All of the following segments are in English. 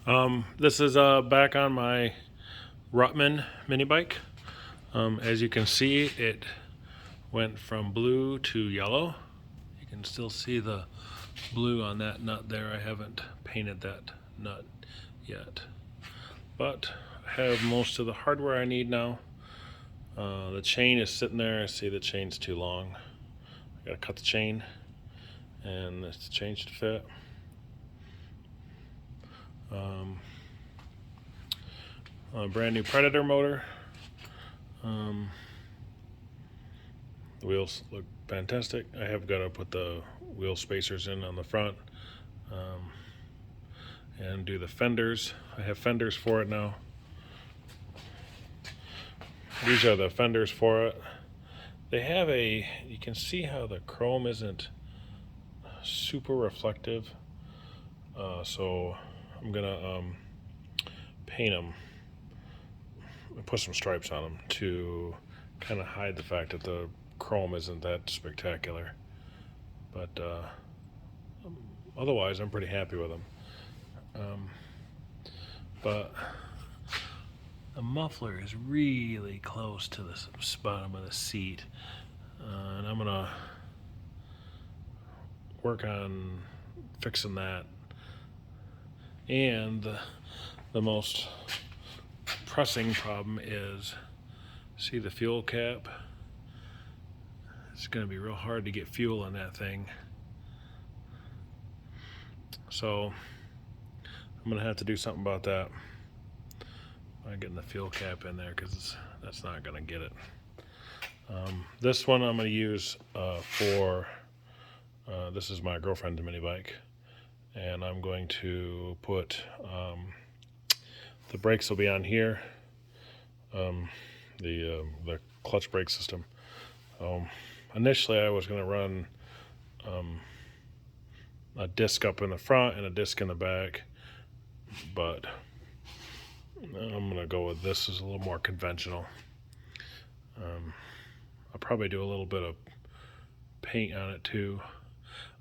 This is back on my Ruttman mini bike. As you can see, it went from blue to yellow. You can still see the blue on that nut there. I haven't painted that nut yet, but I have most of the hardware I need now. The chain is sitting there. I see the chain's too long. I gotta cut the chain, and this chain should fit. A brand new Predator motor. The wheels look fantastic. I have got to put the wheel spacers in on the front and do the fenders. I have fenders for it now. These are the fenders for it. They have you can see how the chrome isn't super reflective. So I'm gonna paint them and put some stripes on them to kind of hide the fact that the chrome isn't that spectacular. But otherwise, I'm pretty happy with them. But the muffler is really close to the bottom of the seat, and I'm gonna work on fixing that. And the most pressing problem is, see the fuel cap? It's going to be real hard to get fuel in that thing. So I'm going to have to do something about that by getting the fuel cap in there, because that's not going to get it. This one I'm going to use this is my girlfriend's mini bike, and I'm going to put the brakes will be on here, the clutch brake system. Initially I was going to run a disc up in the front and a disc in the back, but I'm going to go with this as a little more conventional. I'll probably do a little bit of paint on it too.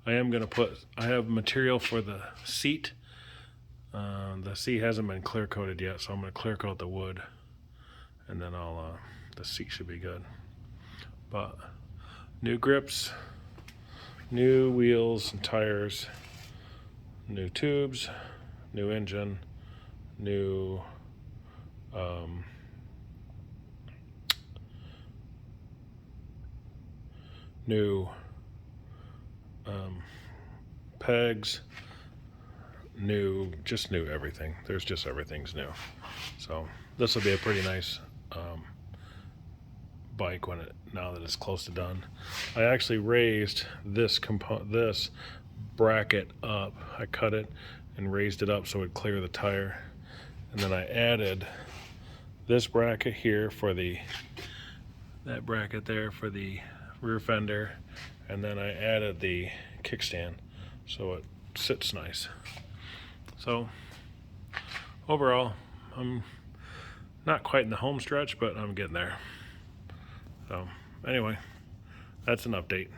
I have material for the seat. The seat hasn't been clear coated yet, so I'm going to clear coat the wood, and then the seat should be good. But new grips, new wheels and tires, new tubes, new engine, new pegs, just new everything. Everything's new. So this will be a pretty nice bike now that it's close to done. I actually raised this bracket up. I cut it and raised it up so it would clear the tire, and then I added this bracket here that bracket there for the rear fender, and then I added the kickstand so it sits nice. So overall, I'm not quite in the home stretch, but I'm getting there. So anyway, that's an update.